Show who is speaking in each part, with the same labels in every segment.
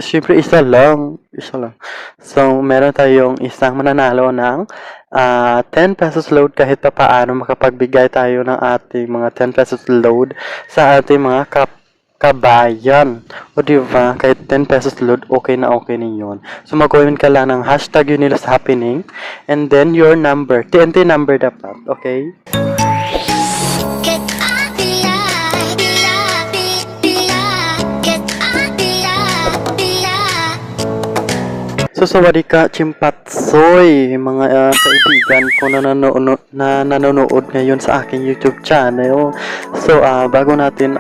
Speaker 1: Siyempre isa lang. So, meron tayong isang mananalo ng 10 pesos load kahit papaano makapagbigay tayo ng ating mga 10 pesos load sa ating mga kabayan. O diba, kahit 10 pesos load, okay na yun. So, mag-comment ka lang ng hashtag Unilos Happening and then your number, TNT number dapat, okay? So, sawadika, chimpatsoy, mga kaibigan ko na nanonood ngayon sa aking YouTube channel. So, bago natin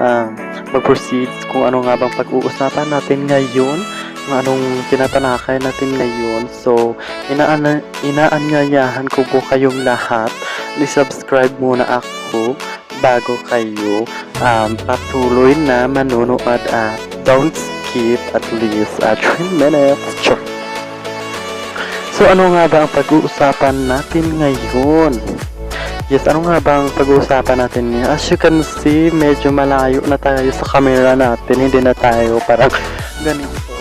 Speaker 1: mag-proceed kung ano nga bang pag-uusapan natin ngayon, kung anong tinatalakay natin ngayon. So, inaanyayahan ko po kayong lahat, i-subscribe muna ako bago kayo patuloy na manonood at don't skip at least 3 minutes. So, ano nga ba ang pag-uusapan natin ngayon? Yes, ano nga ba ang pag-uusapan natin ngayon? As you can see, medyo malayo na tayo sa camera natin. Hindi na tayo parang ganito.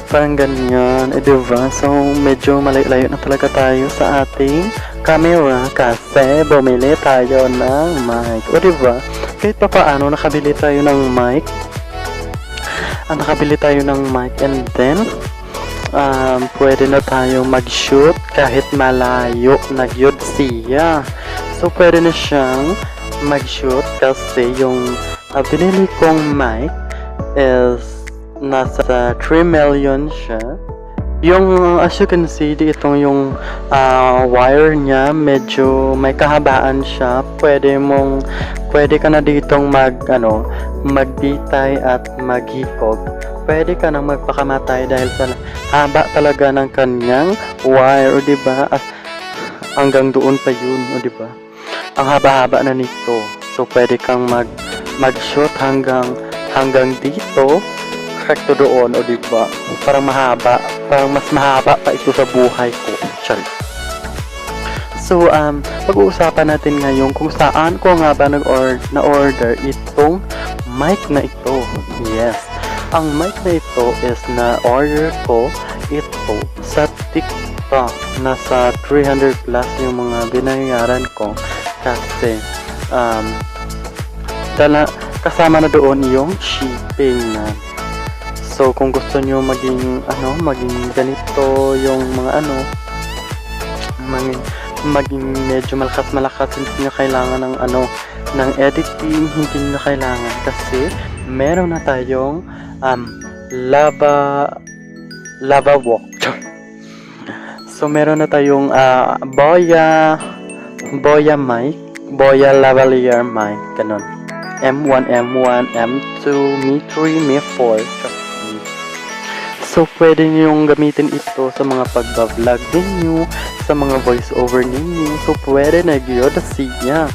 Speaker 1: Parang ganyan. Diba? So, medyo malayo na talaga tayo sa ating camera kasi bumili tayo ng mic. O diba? Kahit pa paano, nakabili tayo ng mic. Nakabili tayo ng mic and then pwede na tayong mag-shoot kahit malayo nagyod siya. So, pwede na siyang mag-shoot kasi yung binili kong mic is nasa 3 million siya. Yung, as you can see, itong yung wire niya, medyo may kahabaan siya. Pwede ka na ditong magbitay at maghikog. Pwede ka nang magpakamatay dahil sa haba talaga ng kanyang wire, o diba? Hanggang doon pa yun, o diba? Ang haba-haba na nito. So, pwede kang mag-shoot hanggang dito, rekto doon, o diba? Parang mas mahaba pa ito sa buhay ko. Sorry. So, pag-uusapan natin ngayon kung saan ko nga ba na-order itong mic na ito. Yes. Ang mic na ito is na-order ko ito sa TikTok. Nasa 300 plus yung mga binayaran ko kasi kasama na doon yung shipping na. So, kung gusto nyo maging ganito yung mga maging medyo malakas, hindi nyo kailangan ng editing, hindi nyo kailangan kasi meron na tayong lava walk. So, meron na tayong Boya mic, Boya lavalier mic, ganun. M1, M2, Mi3, Mi4. So, pwede nyo gamitin ito sa mga pagbablog ninyo, sa mga voice over ninyo. So, pwede na yun siya.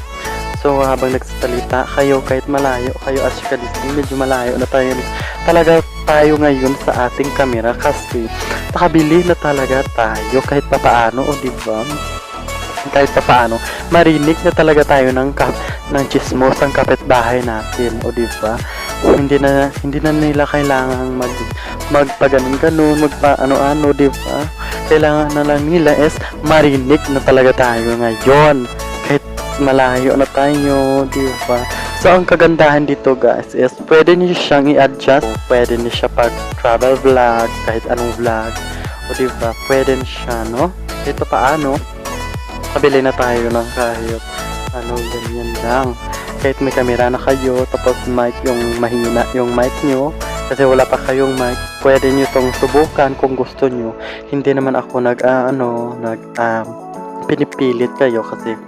Speaker 1: So, habang nagsasalita kayo, kahit malayo kayo, as you can see, medyo malayo na talaga tayo ngayon sa ating camera kasi nakabili na talaga tayo kahit papaano, o diba? Kahit papaano, marinig na talaga tayo ng chismos ang kapitbahay natin, o diba? Hindi na nila kailangan magpaganon-ganon, magpa-ano-ano, diba? Kailangan na lang nila is marinig na talaga tayo ngayon. Kahit malayo na tayo, diba? So, ang kagandahan dito guys is pwede niyo siyang i-adjust. Pwede niyo siya pag travel vlog, kahit anong vlog. O diba? Pwede niyo siya, no? Ito paano? Kabili na tayo ng kahit ganyan lang. Kahit may camera na kayo, tapos mic yung mahina yung mic nyo, kasi wala pa kayong mic, pwede nyo tong subukan kung gusto nyo. Hindi naman ako pinipilit kayo kasi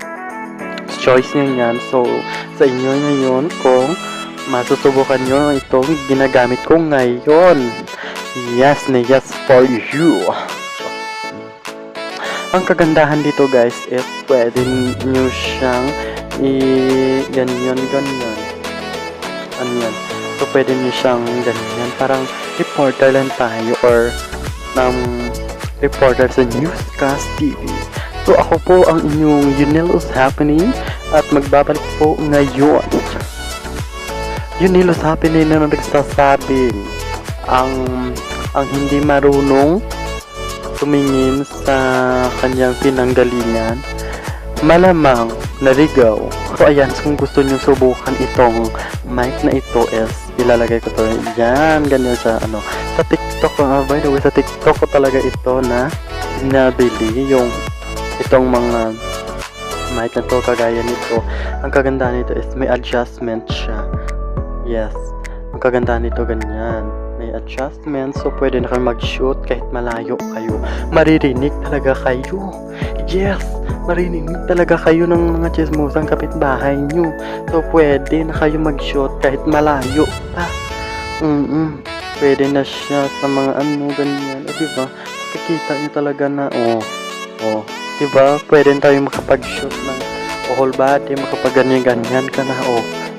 Speaker 1: choice nyo yan. So, sa inyo ngayon kung masusubukan nyo itong ginagamit ko ngayon. Yes na yes for you. Ang kagandahan dito guys is pwede nyo siyang ganyan. Ano yan? So, pwede nyo siyang ganyan. Parang reporter lang tayo or reporter sa Newscast TV. So, ako po ang inyong Unilos Happening at magbabalik po ngayon. Unilos Happening na nagsasabing ang ang hindi marunong tumingin sa kanyang pinanggalingan, malamang naligaw. So ayan, kung gusto nyo subukan itong mic na ito is ilalagay ko to yan, ganyan sa sa TikTok. By the way, sa TikTok ko talaga ito na nabili itong mga mic na to, kagaya nito. Ang kagandahan nito is may adjustment siya. Yes, ang kagandahan nito ganyan, may adjustment, so pwede na kayo mag-shoot kahit malayo kayo. Maririnig talaga kayo. Yes, marinig talaga kayo ng mga chismosang kapitbahay nyo. So pwede na kayo mag-shoot kahit malayo pa. Pwede na siya sa mga ganyan. Diba? Makikita nyo talaga na diba? Pwede tayo makapag-shoot ng whole body, makapag-ganyan-ganyan ka na.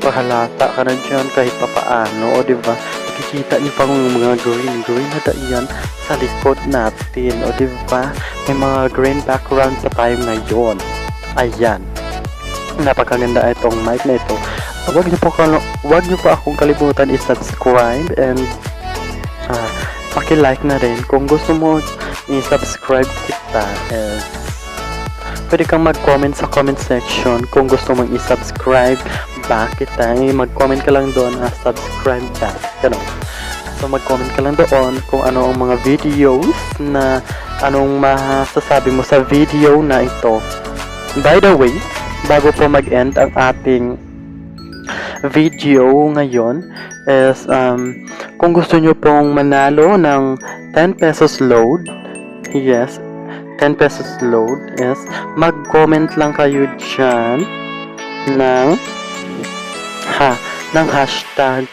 Speaker 1: Pahalata ka na dyan kahit papaano. Diba? Makikita niyo pang mga green na daiyan sa likod natin. Diba? May mga green background sa time ngayon. Ayan. Napakaganda itong mic na ito. Huwag niyo po akong kalimutan i-subscribe and paki-like na rin. Kung gusto mo i-subscribe kita, pwede kang mag-comment sa comment section kung gusto mong i-subscribe back kita. Mag-comment ka lang doon na subscribe back. Ganun. So mag-comment ka lang doon kung ano ang mga videos na anong masasabi mo sa video na ito. By the way, bago po mag-end ang ating video ngayon is kung gusto nyo pong manalo ng 10 pesos load, yes, 10 pesos load is mag-comment lang kayo dyan ng hashtag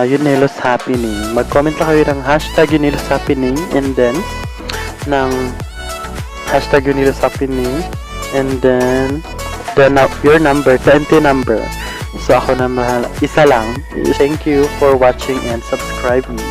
Speaker 1: Yunelos Happening. Mag-comment lang kayo ng hashtag Yunelos Happening and then ng hashtag Yunelos Happening and then your number, 20 number. So ako na isa lang. Thank you for watching and subscribe me.